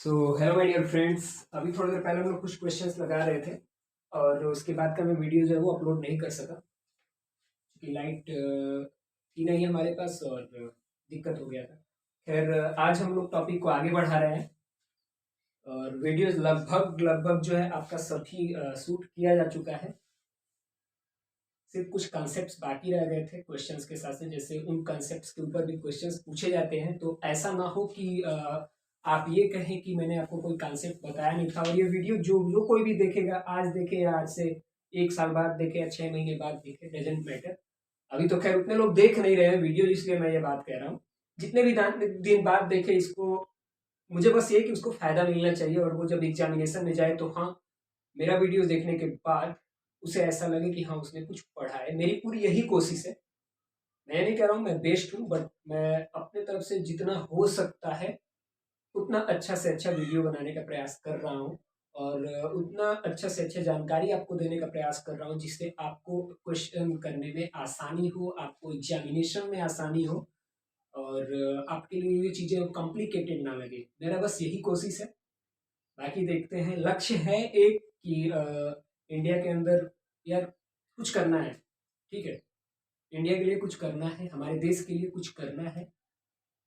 So hello my dear friends. अभी थोड़ी देर पहले हम लोग कुछ क्वेश्चंस लगा रहे थे और उसके बाद का मैं वीडियो जो है वो अपलोड नहीं कर सका क्योंकि लाइट थी नहीं हमारे पास और दिक्कत हो गया था। खैर आज हम लोग टॉपिक को आगे बढ़ा रहे हैं और वीडियोस लगभग लगभग जो है आपका सभी शूट किया जा चुका है। सिर्फ कुछ कॉन्सेप्ट्स बाकी रह गए थे क्वेश्चंस के साथ से, जैसे उन कॉन्सेप्ट्स के ऊपर भी क्वेश्चंस पूछे जाते हैं, तो ऐसा ना हो कि आप ये कहें कि मैंने आपको कोई कॉन्सेप्ट बताया नहीं था। और ये वीडियो जो जो कोई भी देखेगा, आज देखे या आज से 1 साल बाद देखे या 6 महीने बाद देखे, डजेंट मैटर। अभी तो खैर उतने लोग देख नहीं रहे हैं वीडियो, इसलिए मैं ये बात कह रहा हूँ। जितने भी दिन बाद देखे इसको, मुझे बस ये कि उसको फायदा मिलना चाहिए और वो जब एग्जामिनेशन में जाए तो हाँ, मेरा वीडियो देखने के बाद उसे ऐसा लगे कि हाँ उसने कुछ पढ़ा है। मेरी पूरी यही कोशिश है। मैं नहीं कह रहा हूँ मैं बेस्ट हूँ, बट मैं अपने तरफ से जितना हो सकता है उतना अच्छा से अच्छा वीडियो बनाने का प्रयास कर रहा हूँ और उतना अच्छा से अच्छा जानकारी आपको देने का प्रयास कर रहा हूँ जिससे आपको क्वेश्चन करने में आसानी हो, आपको एग्जामिनेशन में आसानी हो और आपके लिए ये चीज़ें कॉम्प्लिकेटेड ना लगे। मेरा बस यही कोशिश है। बाकी देखते हैं। लक्ष्य है एक कि इंडिया के अंदर यार कुछ करना है। ठीक है, इंडिया के लिए कुछ करना है, हमारे देश के लिए कुछ करना है।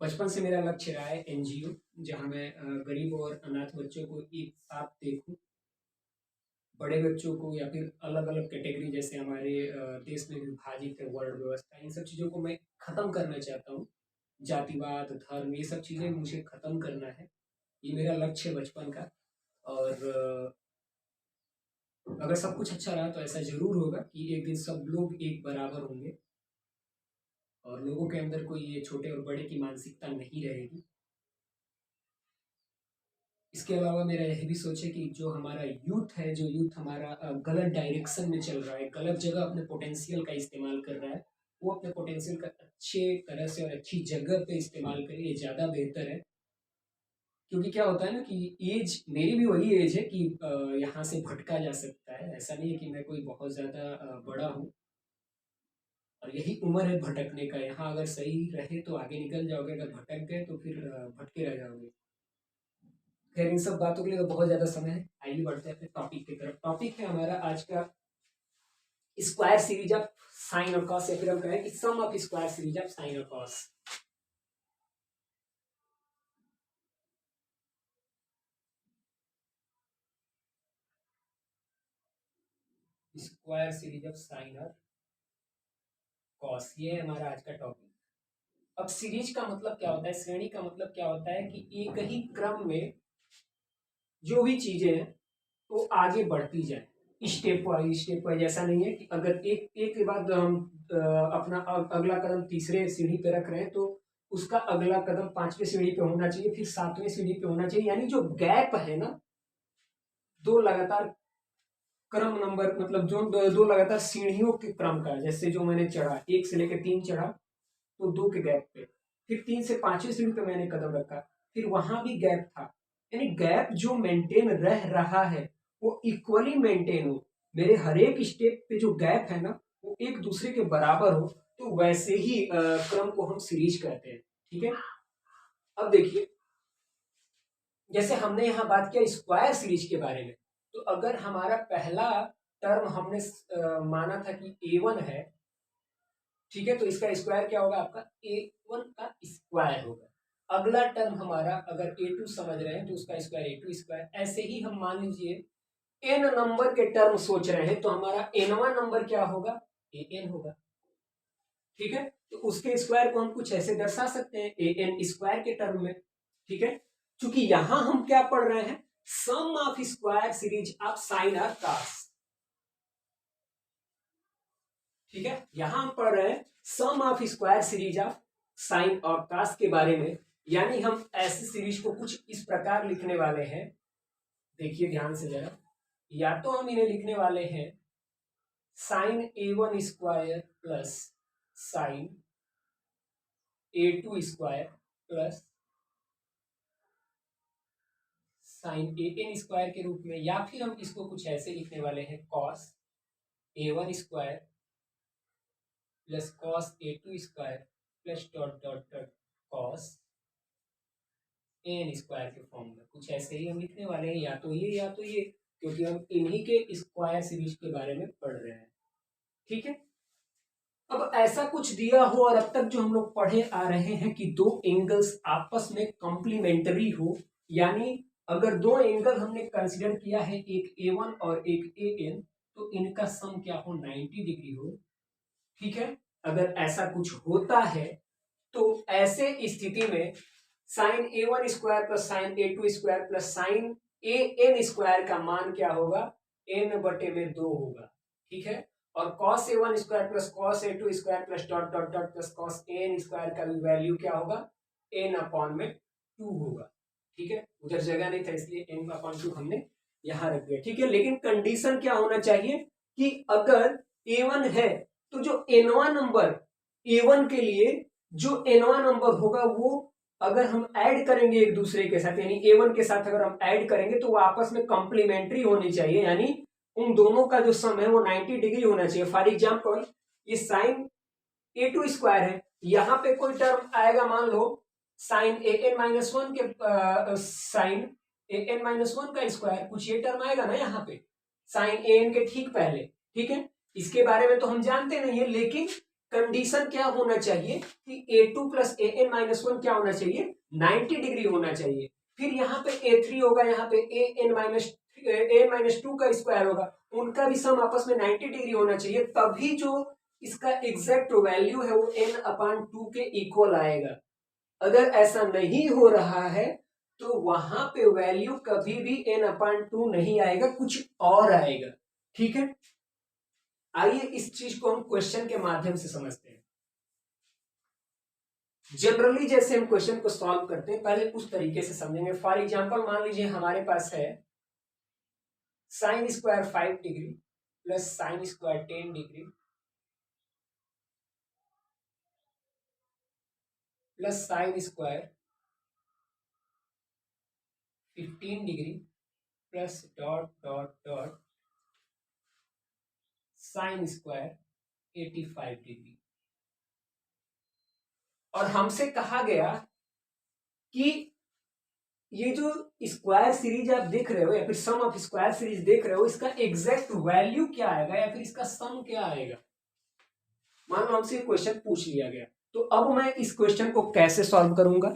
बचपन से मेरा लक्ष्य रहा है एनजीओ, जहां मैं गरीब और अनाथ बच्चों को एक साथ देखूं, बड़े बच्चों को या फिर अलग अलग कैटेगरी जैसे हमारे देश में विभाजित है वर्ड व्यवस्था, इन सब चीज़ों को मैं खत्म करना चाहता हूँ। जातिवाद, धर्म, ये सब चीज़ें मुझे खत्म करना है। ये मेरा लक्ष्य है बचपन का। और अगर सब कुछ अच्छा रहा तो ऐसा ज़रूर होगा कि एक दिन सब लोग एक बराबर होंगे और लोगों के अंदर कोई ये छोटे और बड़े की मानसिकता नहीं रहेगी। इसके अलावा मेरा यह भी सोच है कि जो हमारा यूथ है, जो यूथ हमारा गलत डायरेक्शन में चल रहा है, गलत जगह अपने पोटेंशियल का इस्तेमाल कर रहा है, वो अपने पोटेंशियल का अच्छे तरह से और अच्छी जगह पे इस्तेमाल करे, ये ज़्यादा बेहतर है। क्योंकि क्या होता है ना कि एज मेरी भी वही एज है कि यहाँ से भटका जा सकता है। ऐसा नहीं है कि मैं कोई बहुत ज़्यादा बड़ा हूँ और यही उम्र है भटकने का। यहाँ अगर सही रहे तो आगे निकल जाओगे, अगर भटक गए तो फिर भटके रह जाओगे। खैर इन सब बातों के लिए तो बहुत ज्यादा समय है। आइए बढ़ते हैं अपने टॉपिक की तरफ। टॉपिक है हमारा आज का स्क्वायर सीरीज ऑफ साइन और कॉस, या फिर हम कहें कि sum of square series of sine और cos. Square series of sine और कॉस, ये है हमारा आज का टॉपिक। अब सीरीज का मतलब क्या होता है, श्रेणी का मतलब क्या होता है कि एक ही क्रम में जो भी चीजें हैं वो आगे बढ़ती जाए, स्टेप वाइज स्टेप वाइज। ऐसा नहीं है कि अगर एक एक के बाद हम अपना अगला कदम तीसरे सीढ़ी पे रख रहे हैं तो उसका अगला कदम 5वें सीढ़ी पे होना चाहिए, फिर 7वें सीढ़ी पे होना चाहिए। यानी जो गैप है ना, दो लगातार क्रम नंबर, मतलब जो दो लगातार सीढ़ियों के क्रम का, जैसे जो मैंने चढ़ा 1 से लेकर 3 चढ़ा तो 2 के गैप पे, फिर 3 से 5वें सीढ़ी पे मैंने कदम रखा, फिर वहां भी गैप था। यानी गैप जो मेंटेन रह रहा है वो इक्वली मेंटेन हो। मेरे हर एक स्टेप पे जो गैप है ना वो एक दूसरे के बराबर हो, तो वैसे ही क्रम को हम सीरीज कहते हैं। ठीक है, अब देखिए, जैसे हमने यहाँ बात किया स्क्वायर सीरीज के बारे में, तो अगर हमारा पहला टर्म हमने माना था कि a1 है, ठीक है, तो इसका स्क्वायर क्या होगा, आपका a1 का स्क्वायर होगा। अगला टर्म हमारा अगर a2 समझ रहे हैं तो उसका स्क्वायर a2 स्क्वायर। ऐसे ही हम मान लीजिए n नंबर के टर्म सोच रहे हैं तो हमारा nवां नंबर क्या होगा, an होगा। ठीक है, तो उसके स्क्वायर को हम कुछ ऐसे दर्शा सकते हैं an स्क्वायर के टर्म में। ठीक है, क्योंकि यहां हम क्या पढ़ रहे हैं, sum of square series of sine और कॉस। ठीक है, यहां हम पढ़ रहे हैं sum of square series of sine और कॉस के बारे में। यानी हम ऐसी सीरीज को कुछ इस प्रकार लिखने वाले हैं, देखिए ध्यान से जरा। या तो हम इन्हें लिखने वाले हैं sine a1 square plus sine a2 square plus sine an square के रूप में, या फिर हम इसको कुछ ऐसे लिखने वाले हैं cos a1 square plus cos a2 square plus dot dot dot cos N square के फॉर्म में, कुछ ऐसे ही हम लिखने वाले हैं, या तो ये या तो ये, क्योंकि हम इन्हीं के स्क्वायर सीरीज के बारे में पढ़ रहे हैं। ठीक है, अब ऐसा कुछ दिया हो और अब तक जो हम लोग पढ़े आ रहे हैं कि दो एंगल्स आपस में कॉम्प्लीमेंट्री हो, यानी अगर दो एंगल हमने कंसीडर किया है, एक A1 और एक AN, तो इनका सम क्या हो, 90 डिग्री हो। ठीक है, अगर ऐसा कुछ होता है तो ऐसे स्थिति में sine A1 square plus sine A2 square plus sine AN square का मान क्या होगा, n बटे में 2 होगा। ठीक है, और cos A1 square plus cos A2 square plus dot dot dot plus cos AN square का भी वैल्यू क्या होगा, n अपॉन में 2 होगा। ठीक है, उधर जगह नहीं था इसलिए n अपॉन 2 हमने यहां रख दिया। ठीक है, लेकिन कंडीशन क्या होना चाहिए कि अगर A1 है तो जो nवा नंबर A1 के लिए जो nवा नंबर होगा वो अगर हम ऐड करेंगे एक दूसरे के साथ, यानी A1 के साथ अगर हम ऐड करेंगे तो वो आपस में कॉम्प्लीमेंट्री होनी चाहिए, यानी उन दोनों का जो सम है वो 90 डिग्री होना चाहिए। फॉर एग्जाम्पल ये साइन A2 स्क्वायर है, यहां पे कोई टर्म आएगा, मान लो साइन AN-1 के साइन AN-1 का स्क्वायर, कुछ ये टर्म आएगा ना यहाँ पे साइन AN के ठीक पहले। ठीक है, इसके बारे में तो हम जानते नहीं है, लेकिन कंडीशन क्या होना चाहिए कि A2 प्लस AN-1 क्या होना चाहिए, 90 डिग्री होना चाहिए। फिर यहाँ पे A3 होगा, यहाँ पे AN-2 का स्क्वायर होगा, उनका भी सम आपस में 90 डिग्री होना चाहिए, तभी जो इसका एग्जैक्ट वैल्यू है वो n/2 के इक्वल आएगा। अगर ऐसा नहीं हो रहा है तो वहां पे वैल्यू कभी भी n/2 नहीं आएगा, कुछ और आएगा। ठीक है, आइए इस चीज को हम क्वेश्चन के माध्यम से समझते हैं। जनरली जैसे हम क्वेश्चन को सॉल्व करते हैं पहले उस तरीके से समझेंगे। फॉर एग्जांपल मान लीजिए हमारे पास है sign square 5 degree plus sine square 10 degree plus sine square 15 degree plus dot dot dot sign square 85 degree. और हमसे कहा गया कि ये जो स्क्वायर सीरीज आप देख रहे हो या फिर सम ऑफ स्क्वायर सीरीज देख रहे हो, इसका एग्जैक्ट वैल्यू क्या आएगा या फिर इसका सम क्या आएगा। मान लो हमसे क्वेश्चन पूछ लिया गया, तो अब मैं इस क्वेश्चन को कैसे सॉल्व करूंगा,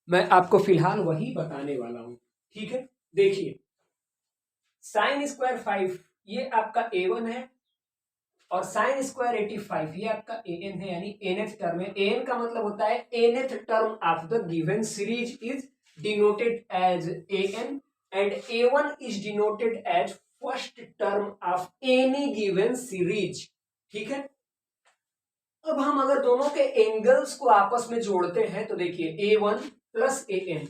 मैं आपको फिलहाल वही बताने वाला हूं। ठीक है, देखिए साइन स्क्वायर 5 ये आपका A1 है और साइन स्क्वायर 85 ये आपका AN है, यानी nth टर्म है। AN का मतलब होता है nth term of the given series is denoted as AN and A1 is denoted as first term of any given series. ठीक है, अब हम अगर दोनों के एंगल्स को आपस में जोड़ते हैं तो देखिए A1 प्लस AN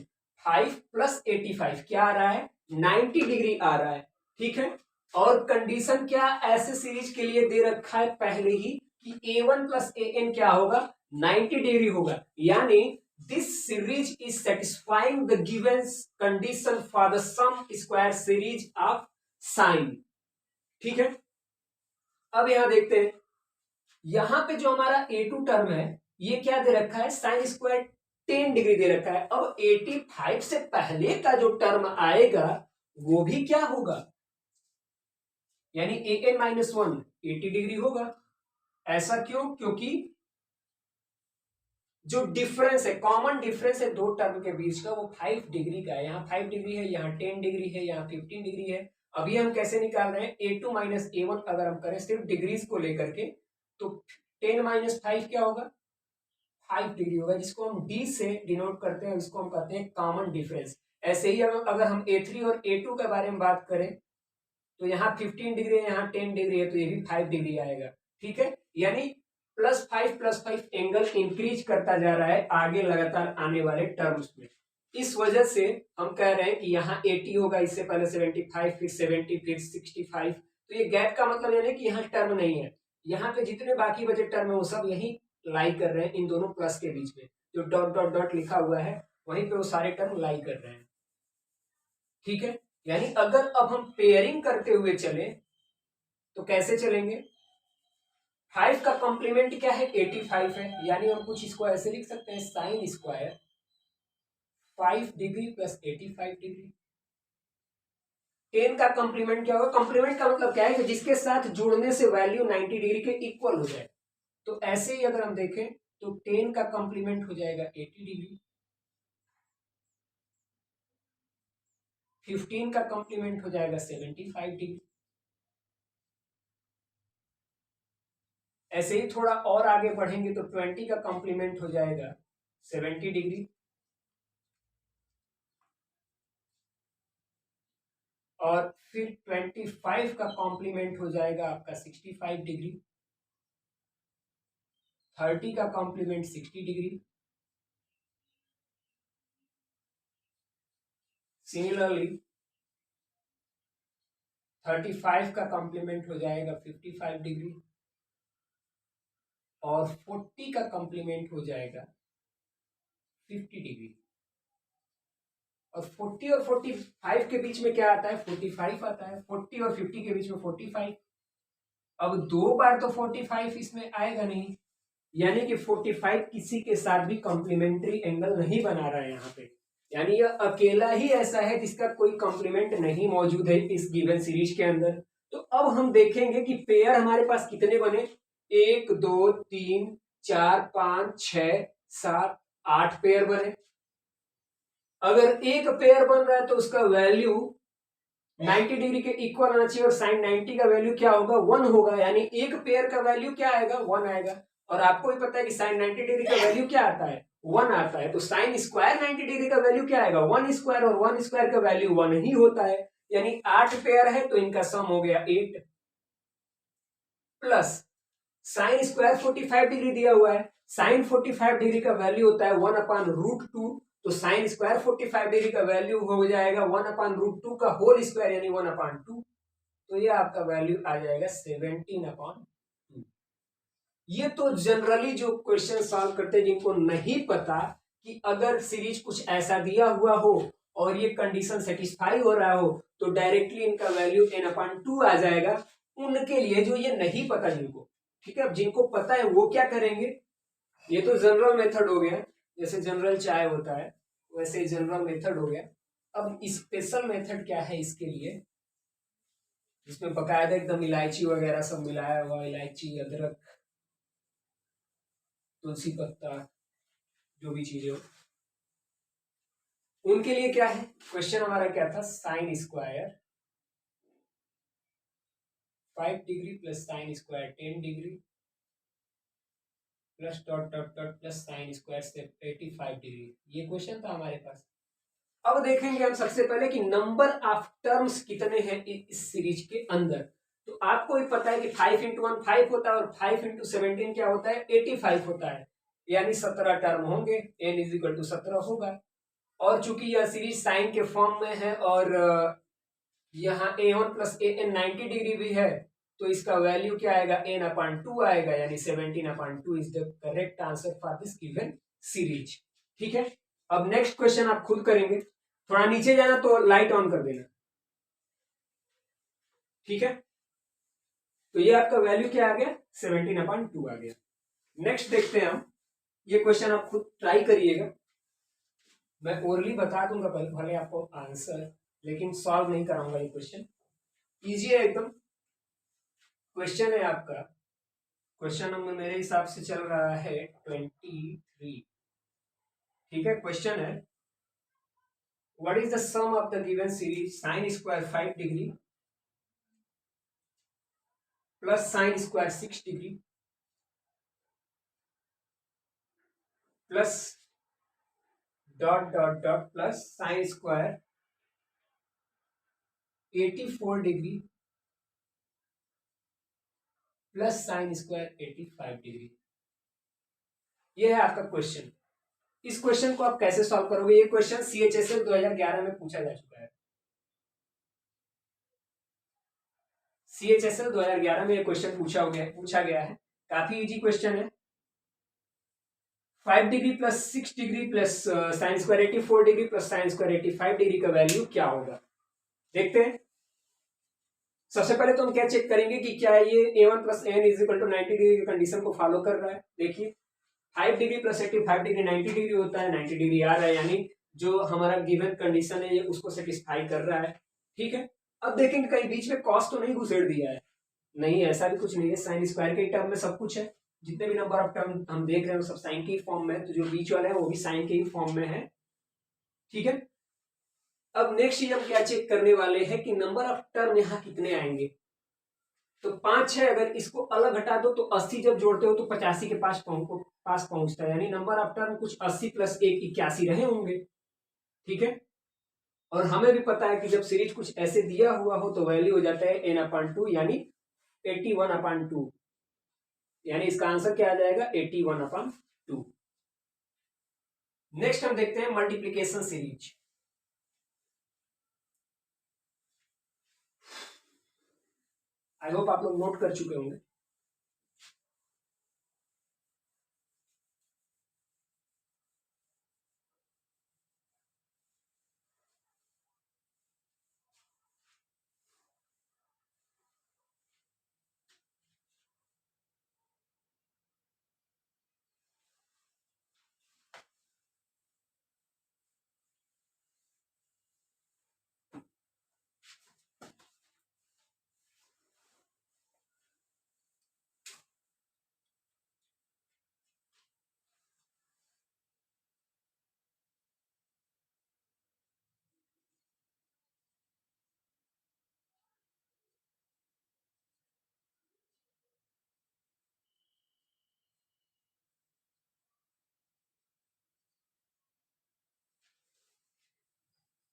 5 प्लस 85 क्या आ रहा है, 90 डिग्री आ रहा है। ठीक है, और कंडीशन क्या ऐसे सीरीज के लिए दे रखा है पहले ही कि A1 प्लस AN क्या होगा, 90 डिग्री होगा, यानी this series is satisfying the given condition for the sum square series of sine. ठीक है, अब यहां देखते हैं, यहां पे जो हमारा A2 टर्म है ये क्या दे रखा है, साइन स्क्वायर 10 डिग्री दे रखा है। अब 85 से पहले का जो टर्म आएगा वो भी क्या होगा, यानी AN-1 80 डिग्री होगा। ऐसा क्यों, क्योंकि जो डिफरेंस है, कॉमन डिफरेंस है दो टर्म के बीच का, वो 5 डिग्री का है। यहाँ 5 डिग्री है, यहाँ 10 डिग्री है, यहाँ 15 डिग्री है। अभी हम कैसे निकाल रहे हैं, A2 माइनस A1 अगर हम करें सिर्फ डिग्रीज को लेकर के, तो 10 माइनस 5 क्या होगा, 5 डिग्री होगा, जिसको हम D से डिनोट करते हैं, उसको हम कहते हैं कॉमन डिफरेंस। ऐसे ही अगर हम A3 और A2 के बारे में बात करें तो यहाँ 15 डिग्री है, यहाँ 10 डिग्री है, तो ये भी 5 डिग्री आएगा। ठीक है, यानी +5 एंगल इंक्रीज करता जा रहा है आगे लगातार आने वाले टर्म्स में। इस वजह से हम कह रहे हैं कि यहाँ 80 होगा, इससे पहले 75, फिर 70, फिर 65। तो ये गैप का मतलब यानी कि यहाँ टर्म नहीं है, यहाँ पे जितने बाकी बचे टर्म है वो सब यही लाई कर रहे हैं इन दोनों प्लस के बीच में, जो डॉट डॉट डॉट लिखा हुआ है वहीं पे वो सारे टर्म लाई कर रहे हैं। ठीक है, यानी अगर अब हम पेयरिंग करते हुए चले तो कैसे चलेंगे, 5 का कॉम्प्लीमेंट क्या है, 85 है, यानी हम कुछ इसको ऐसे लिख सकते हैं sign square 5 degree plus 85 degree. 10 का कॉम्प्लीमेंट क्या होगा? कॉम्प्लीमेंट का मतलब क्या है कि जिसके साथ जुड़ने से वैल्यू 90 डिग्री के इक्वल हो जाए। तो ऐसे ही अगर हम देखें तो 10 का कॉम्प्लीमेंट हो जाएगा 80 डिग्री, 15 का कॉम्प्लीमेंट हो जाएगा 75 डिग्री। ऐसे ही थोड़ा और आगे बढ़ेंगे तो 20 का कॉम्प्लीमेंट हो जाएगा 70 डिग्री, और फिर 25 का कॉम्प्लीमेंट हो जाएगा आपका 65 डिग्री, 30 का कॉम्प्लीमेंट 60 डिग्री, सिमिलरली 35 का कॉम्प्लीमेंट हो जाएगा 55 डिग्री, और 40 का कॉम्प्लीमेंट हो जाएगा 50 डिग्री। और 40 और 45 के बीच में क्या आता है? 45 आता है। 40 और 50 के बीच में 45। अब 2 बार तो 45 इसमें आएगा नहीं, यानी कि 45 किसी के साथ भी कॉम्प्लीमेंट्री एंगल नहीं बना रहा है यहाँ पे, यानी यह अकेला ही ऐसा है जिसका कोई कॉम्प्लीमेंट नहीं मौजूद है इस गिवन सीरीज के अंदर। तो अब हम देखेंगे कि पेयर हमारे पास कितने बने। 1 2 3 4 5 6 7 8 पेयर बने। अगर एक पेयर बन रहा है तो उसका वैल्यू 90 डिग्री के इक्वल आना चाहिए, और साइन 90 का वैल्यू क्या होगा? 1 होगा, यानी एक पेयर का वैल्यू क्या आएगा? 1 आएगा। और आपको भी पता है कि साइन 90 डिग्री का वैल्यू क्या आता है? 1 आता है। तो साइन स्क्वायर 90 डिग्री का वैल्यू क्या आएगा? 1 स्क्वायर, और 1 स्क्वायर का वैल्यू 1 ही होता है, यानी 8 पेयर है तो इनका सम हो गया 8, प्लस साइन स्क्वायर 45 डिग्री दिया हुआ है। साइन 45 डिग्री का वैल्यू होता है 1/√2, तो साइन स्क्वायर 45 डिग्री का वैल्यू हो जाएगा 1/√2 का होल स्क्वायर, यानी 1/2। तो ये आपका वैल्यू आ जाएगा 17/2। ये तो जनरली जो क्वेश्चन सॉल्व करते हैं जिनको नहीं पता कि अगर सीरीज कुछ ऐसा दिया हुआ हो और ये कंडीशन सेटिस्फाई हो रहा हो तो डायरेक्टली इनका वैल्यू n/2 आ जाएगा, उनके लिए जो ये नहीं पता जिनको। ठीक है, अब जिनको पता है वो क्या करेंगे? ये तो जनरल मेथड हो गया, जैसे जनरल चाय होता है वैसे जनरल मेथड हो गया। अब स्पेशल मेथड क्या है इसके लिए, जिसमें बकायदा एकदम इलायची वगैरह सब मिलाया हुआ, इलायची, अदरक, तुलसी पत्ता, जो भी चीजें हो, उनके लिए क्या है? क्वेश्चन हमारा क्या था? Sign square 5 degree plus sine square 10 degree plus dot dot dot plus sine square 85 degree. ये क्वेश्चन था हमारे पास। अब देखेंगे हम सबसे पहले कि नंबर ऑफ टर्म्स कितने हैं इस सीरीज के अंदर। तो आपको भी पता है कि 5 × 1 5 होता है, और 5 × 17 क्या होता है? 85 होता है, यानी 17 टर्म होंगे, n = 17 होगा। और चूंकि यह सीरीज साइन के फॉर्म में है और यहाँ a1 + an 90 डिग्री भी है, तो इसका वैल्यू क्या आएगा? n/2 आएगा, यानी 17/2 is the correct answer for this given series. ठीक है, अब नेक्स्ट क्वेश्चन आप खुद करेंगे। थोड़ा नीचे जाना तो लाइट ऑन कर देना। ठीक है, तो ये आपका वैल्यू क्या आ गया? 17/2 आ गया। नेक्स्ट देखते हैं हम। ये क्वेश्चन आप खुद ट्राई करिएगा, मैं ओरली बता दूंगा भले आपको आंसर, लेकिन सॉल्व नहीं कराऊंगा। ये क्वेश्चन इजी है एकदम। क्वेश्चन है आपका, क्वेश्चन नंबर मेरे हिसाब से चल रहा है 23। ठीक है, क्वेश्चन है what is the sum of the given series sine square 5 degree plus sine square 6 degree plus dot dot dot plus sine square 84 degree plus sine square 85 degree. ये है आपका क्वेश्चन। इस क्वेश्चन को आप कैसे सॉल्व करोगे? ये क्वेश्चन CHSL 2011 में पूछा जा चुका है। CHSL 2011 में ये क्वेश्चन पूछा गया है। काफी इजी क्वेश्चन है। 5 degree plus 6 degree plus sine square 84 degree plus sine square 85 degree का वैल्यू क्या होगा? देखते हैं। सबसे पहले तो हम क्या चेक करेंगे कि क्या ये a1 + n = 90 डिग्री की कंडीशन को फॉलो कर रहा है। देखिए 5 डिग्री प्लस 85 डिग्री 90 डिग्री होता है, 90 डिग्री आ रहा है, यानी जो हमारा गिवन कंडीशन है ये उसको सेटिस्फाई कर रहा है। ठीक है, अब देखेंगे कहीं बीच में कॉस तो नहीं घुसेड़ दिया है। नहीं, ऐसा भी कुछ नहीं है, साइन स्क्वायर के टर्म में सब कुछ है। जितने भी नंबर ऑफ टर्म हम देख रहे हैं वो सब साइन के ही फॉर्म में है, तो जो बीच वाला है वो भी साइन के ही फॉर्म में है। ठीक है, अब नेक्स्ट चीज हम क्या चेक करने वाले हैं कि नंबर ऑफ टर्म यहाँ कितने आएंगे। तो 5 है, अगर इसको अलग हटा दो तो 80 जब जोड़ते हो तो 85 के पास पहुंचता है, यानी नंबर ऑफ टर्म कुछ 80 प्लस 1 81 रहे होंगे। ठीक है, और हमें भी पता है कि जब सीरीज कुछ ऐसे दिया हुआ हो तो वैल्यू हो जाता है n/2 यानी 81/2, यानी इसका आंसर क्या आ जाएगा 81/2। नेक्स्ट हम देखते हैं मल्टीप्लीकेशन सीरीज। आई होप आप लोग नोट कर चुके होंगे।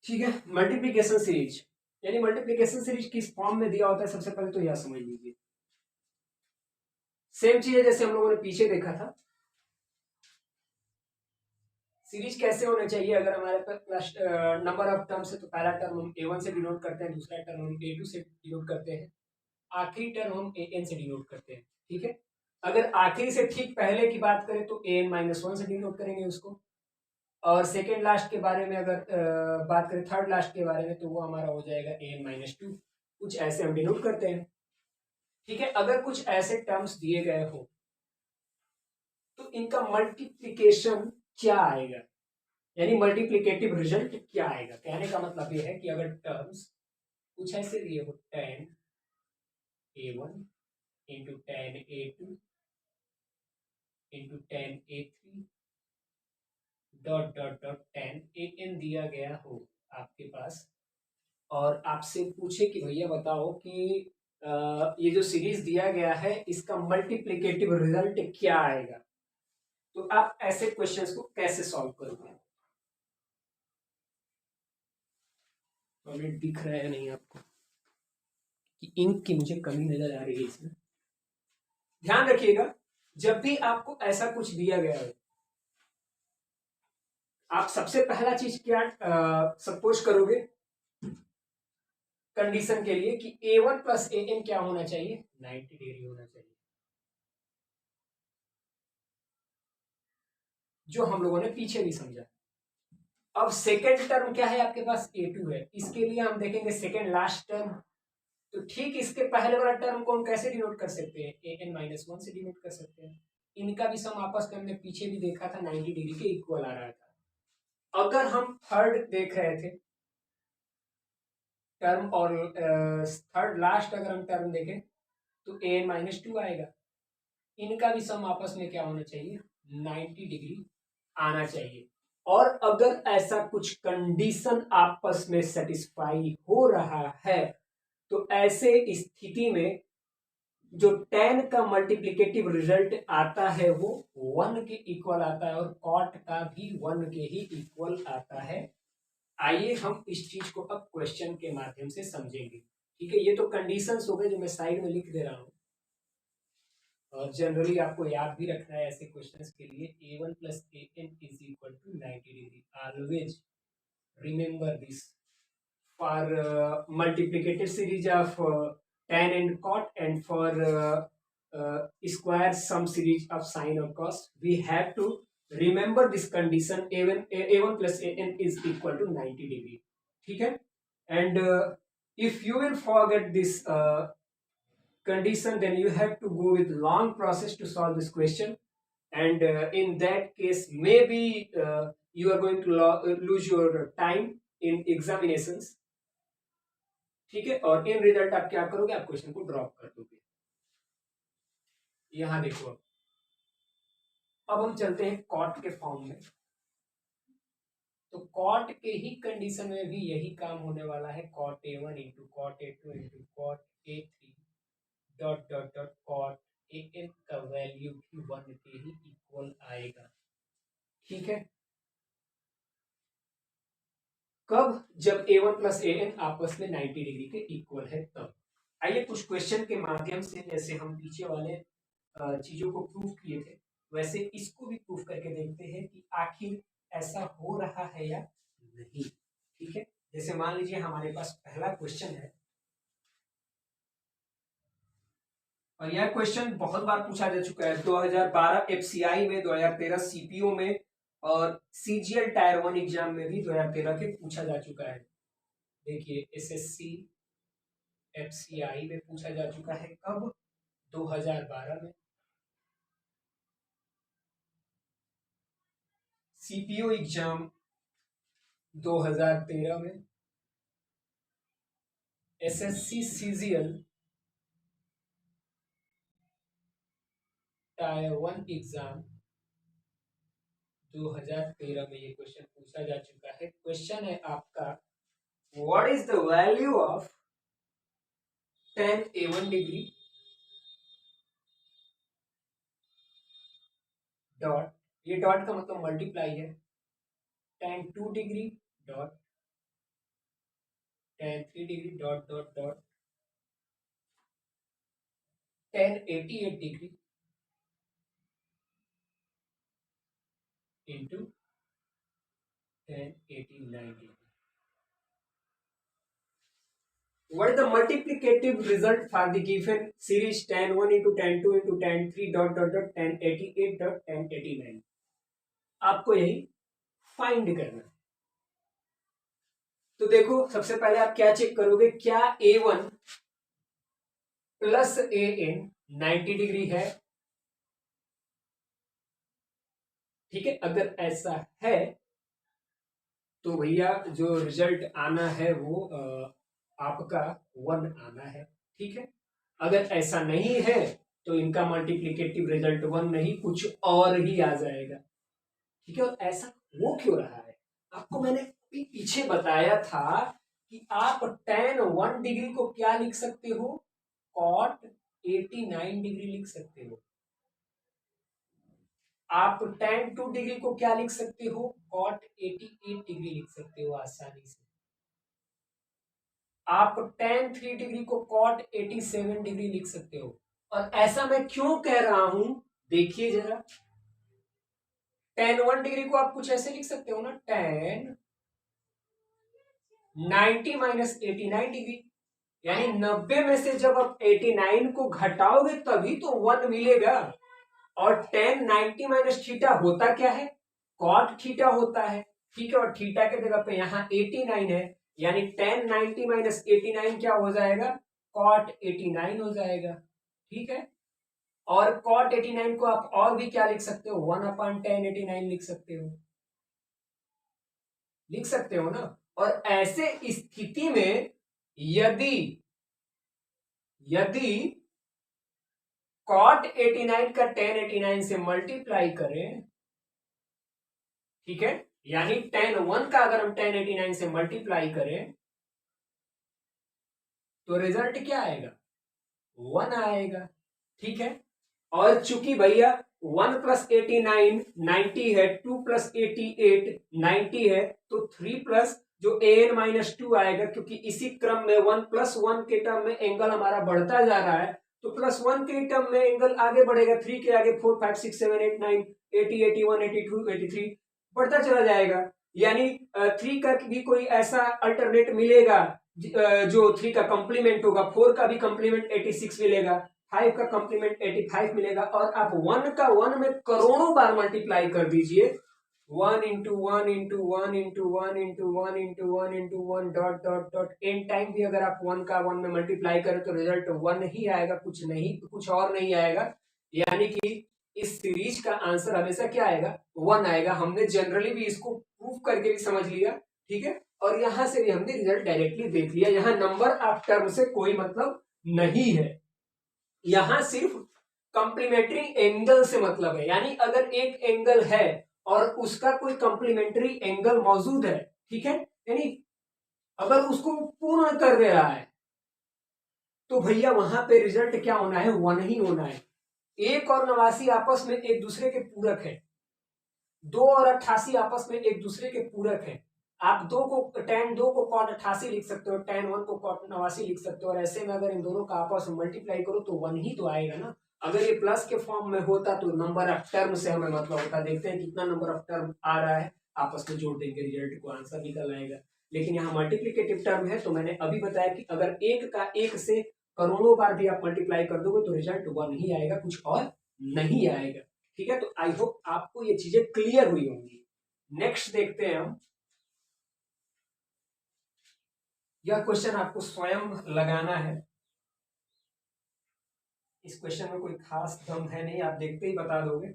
ठीक है, मल्टीप्लीकेशन सीरीज, यानी मल्टीप्लीकेशन सीरीज किस फॉर्म में दिया होता है सबसे पहले तो यह समझ लीजिए। सेम चीज है जैसे हम लोगों ने पीछे देखा था। सीरीज कैसे होना चाहिए, अगर हमारे पास नंबर ऑफ टर्म्स है तो पहला टर्म हम a1 से डिनोट करते हैं, दूसरा टर्म हम a2 से डिनोट करते हैं, आखिरी टर्म हम an से डिनोट करते हैं। ठीक है, अगर आखिरी से ठीक पहले की बात करें तो an-1 से डिनोट करेंगे उसको, और सेकेंड लास्ट के बारे में अगर बात करें, थर्ड लास्ट के बारे में, तो वो हमारा हो जाएगा an-2। कुछ ऐसे हम डिनोट करते हैं। ठीक है, अगर कुछ ऐसे टर्म्स दिए गए हो तो इनका मल्टीप्लीकेशन क्या आएगा, यानी मल्टीप्लीकेटिव रिजल्ट क्या आएगा। कहने का मतलब ये है कि अगर टर्म्स कुछ ऐसे दिए हो, tan a1 into tan a2 into tan a3 dot dot dot tan an दिया गया हो आपके पास, और आपसे पूछे कि भैया बताओ कि ये जो सीरीज दिया गया है इसका मल्टीप्लीकेटिव रिजल्ट क्या आएगा, तो आप ऐसे क्वेश्चंस को कैसे सॉल्व करोगे। कमेंट दिख रहा है नहीं आपको कि इंक की मुझे कमी नजर आ रही है इसमें। ध्यान रखिएगा, जब भी आपको ऐसा कुछ दिया गया है, आप सबसे पहला चीज क्या सपोज करोगे कंडीशन के लिए कि a1 प्लस an क्या होना चाहिए, 90 डिग्री होना चाहिए, जो हम लोगों ने पीछे भी समझा। अब सेकेंड टर्म क्या है आपके पास, a2 है, इसके लिए हम देखेंगे सेकेंड लास्ट टर्म। तो ठीक इसके पहले वाला टर्म को हम कैसे डिनोट कर सकते हैं, an-1 से डिनोट कर सकते हैं। इनका भी सम आपस में हमने पीछे भी देखा था 90 डिग्री के इक्वल आ रहा था। अगर हम थर्ड देख रहे थे टर्म, और थर्ड लास्ट अगर हम टर्म देखें तो an-2 आएगा। इनका भी सम आपस में क्या होना चाहिए, 90 डिग्री आना चाहिए। और अगर ऐसा कुछ कंडीशन आपस में सेटिस्फाई हो रहा है तो ऐसे स्थिति में जो tan का मल्टीप्लिकेटिव रिजल्ट आता है वो 1 के इक्वल आता है, और cot का भी 1 के ही इक्वल आता है। आइए हम इस चीज को अब क्वेश्चन के माध्यम से समझेंगे। ठीक है, ये तो कंडीशंस हो गए जो मैं साइड में लिख दे रहा हूं, और जनरली आपको याद भी रखना है ऐसे क्वेश्चंस के लिए, a1 plus an is equal to 90 degree. Always remember this for multiplicative series of tan and cot, and for square sum series of sine or cos, we have to remember this condition, a1 plus an is equal to 90 degree. ठीक है, and if you will forget this condition, then you have to go with long process to solve this question, and in that case maybe you are going to lose your time in examinations, ठीक है। और इन result आप क्या करोगे, आप question को drop कर दोगे। यहां देखो, अब हम चलते हैं कॉट के फॉर्म में। तो कॉट के ही कंडीशन में भी यही काम होने वाला है, कॉट A1 इंटू कॉट A2 इंटू कॉट A3 डॉट डॉट डॉट कॉट AN का वैल्यू भी 1 के ही इक्वल आएगा, ठीक है। कब, जब A1 प्लस AN आपस में 90 डिग्री के इक्वल है तब। आइए कुछ क्वेश्चन के माध्यम से, जैसे हम पीछे वाले चीजों को प्रूव किए थे, वैसे इसको भी प्रूव करके देखते हैं कि आखिर ऐसा हो रहा है या नहीं, ठीक है। जैसे मान लीजिए हमारे पास पहला क्वेश्चन है, और यह क्वेश्चन बहुत बार पूछा जा चुका है, 2012 एफसीआई में, 2013 सीपीओ में, और सीजीएल टायर 1 एग्जाम में भी 2013 के पूछा जा चुका है। देखिए एसएससी एफसीआई में पूछा जा चुका है, कब, 2012 में। सीपीओ एग्जाम 2013 में। एसएससी सीजीएल टायर 1 एग्जाम 2013 में ये क्वेश्चन पूछा जा चुका है। क्वेश्चन है आपका, what is the value of tan A1 degree dot, ये डॉट का मतलब मल्टीप्लाई है, tan 2 degree dot tan 3 degree dot dot dot tan 88 degree into tan 89 degree. What is the multiplicative result for the given series tan 1 into tan 2 into tan 3 dot dot dot tan 88 dot tan 89? आपको यही find करना है। तो देखो सबसे पहले आप क्या चेक करोगे, क्या A1 प्लस AN 90 डिग्री है, ठीक है। अगर ऐसा है तो भैया जो रिजल्ट आना है वो आपका 1 आना है, ठीक है। अगर ऐसा नहीं है तो इनका मल्टीप्लिकेटिव रिजल्ट 1 नहीं, कुछ और ही आ जाएगा, ठीक है। और ऐसा हो क्यों रहा है, आपको मैंने अभी पीछे बताया था कि आप tan 1 डिग्री को क्या लिख सकते हो, cot 89 डिग्री लिख सकते हो। आप tan 2 डिग्री को क्या लिख सकते हो, cot 88 डिग्री लिख सकते हो आसानी से। आप tan 3 डिग्री को cot 87 डिग्री लिख सकते हो। और ऐसा मैं क्यों कह रहा हूं, देखिए जरा, tan 1 डिग्री को आप कुछ ऐसे लिख सकते हो ना, tan 90 माइनस 89 डिग्री, यानी 90 में से जब आप 89 को घटाओगे तभी तो 1 मिलेगा। और tan 90 माइनस थीटा होता क्या है, cot थीटा होता है, ठीक है। और थीटा के जगह पे यहाँ 89 है, यानी tan 90 माइनस 89 क्या हो जाएगा, cot 89 हो जाएगा, ठीक है। और cot 89 को आप और भी क्या लिख सकते हो, 1/tan 89 लिख सकते हो, लिख सकते हो ना। और ऐसे स्थिति में यदि यदि cot 89 का tan 89 से मल्टीप्लाई करें, ठीक है, यानी tan 1 का अगर हम tan 89 से मल्टीप्लाई करें तो रिजल्ट क्या आएगा, 1 आएगा, ठीक है। और चूंकि भैया 1 प्लस 89 90 है, 2 प्लस 88 90 है, तो 3 प्लस जो an माइनस 2 आएगा, क्योंकि इसी क्रम में 1 प्लस 1 के टर्म में एंगल हमारा बढ़ता जा रहा है, तो प्लस 1 के टर्म में एंगल आगे बढ़ेगा, 3 के आगे 4 5 6 7 8 9 80 81 82 83 बढ़ता चला जाएगा। यानी 3 का भी कोई ऐसा अल्टरनेट मिलेगा जो 3 का कंप्लीमेंट होगा, 4 का भी कंप्लीमेंट 86 मिलेगा, 5 का कंप्लीमेंट 85 मिलेगा। और आप 1 का 1 में करोड़ों बार मल्टीप्लाई कर दीजिए, 1 into 1 into 1 into 1 into 1 into 1 into 1 dot dot dot n time भी अगर आप 1 का 1 में मल्टीप्लाई करें तो रिजल्ट 1 ही आएगा, कुछ नहीं, कुछ और नहीं आएगा। यानी कि इस सीरीज का आंसर हमेशा क्या आएगा, 1 आएगा। हमने जनरली भी इसको प्रूफ करके भी समझ लिया, ठीक है, और यहां से भी हमने रिजल्ट डायरेक्टली देख लिया। यहां नंबर ऑफ टर्म से कोई मतलब नहीं है, यहां सिर्फ कंप्लीमेंट्री एंगल से मतलब है। यानी अगर एक एंगल है और उसका कोई कंप्लीमेंट्री एंगल मौजूद है, ठीक है, यानी अगर उसको पूर्ण कर दे रहा है, तो भैया वहां पे रिजल्ट क्या होना है, 1 ही होना है। 1 और 89 आपस में एक दूसरे के पूरक है, 2 और 88 आपस में एक दूसरे के पूरक है। आप tan 2 को cot 88 लिख सकते हो, tan 1 को cot 89 लिख सकते हो, और ऐसे में अगर इन दोनों का आपस में मल्टीप्लाई करो तो 1 ही तो आएगा ना। अगर ये प्लस के फॉर्म में होता तो नंबर ऑफ टर्म से हमें मतलब होता। देखते हैं कितना नंबर ऑफ टर्म आ रहा है, आपस में जोड़ देंगे, रिजल्ट को आंसर निकल आएगा। लेकिन यहाँ मल्टीप्लीकेटिव टर्म है, तो मैंने अभी बताया कि अगर एक का एक से करोड़ों बार भी आप मल्टीप्लाई कर दोगे तो रिजल्ट 1 ही आएगा, कुछ और नहीं आएगा। ठीक है, तो आई होप आपको ये चीजें क्लियर हुई होंगी। नेक्स्ट देखते हैं हम, यह क्वेश्चन आपको स्वयं लगाना है। इस क्वेश्चन में कोई खास दम है नहीं, आप देखते ही बता दोगे।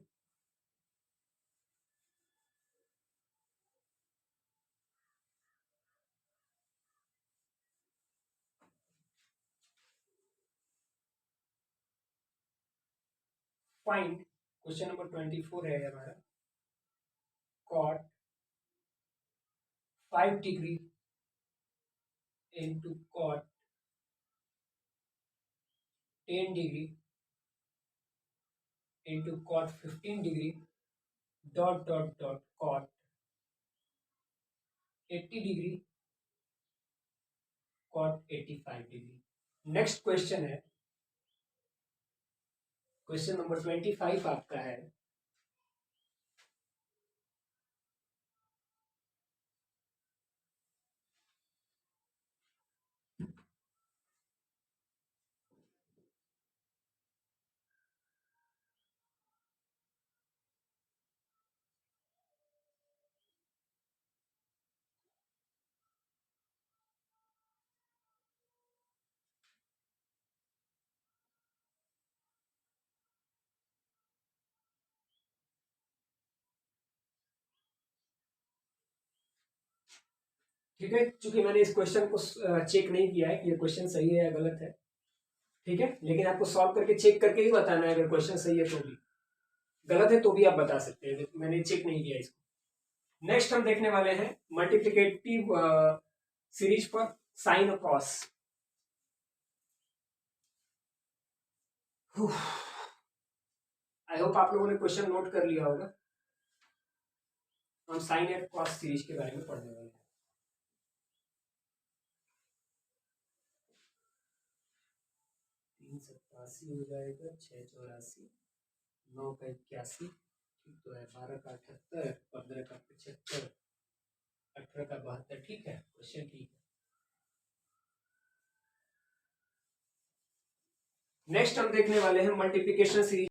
फाइंड, क्वेश्चन नंबर 24 है हमारा, cot 5 degree into cot 10 degree into cot 15 degree dot dot dot cot 80 degree cot 85 degree. Next question है, क्वेश्चन नंबर 25 आपका है, ठीक है, चूंकि मैंने इस क्वेश्चन को चेक नहीं किया है कि ये क्वेश्चन सही है या गलत है, ठीक है, लेकिन आपको सॉल्व करके चेक करके ही बताना है। अगर क्वेश्चन सही है तो भी, गलत है तो भी आप बता सकते हैं, मैंने चेक नहीं किया इसको। नेक्स्ट हम देखने वाले हैं मल्टीप्लिकेटिव सीरीज पर साइन और कॉस। आई होप आप लोगों ने क्वेश्चन नोट कर लिया होगा। हम साइन एंड कॉस सीरीज के बारे में पढ़ने वाले हैं। 387 हो जाएगा, 684, 9 का 81, ठीक तो है, 12 का 78, 15 का 75, 18 का 72, ठीक है, क्वेश्चन ठीक है। नेक्स्ट हम देखने वाले हैं मल्टीप्लिकेशन सीरीज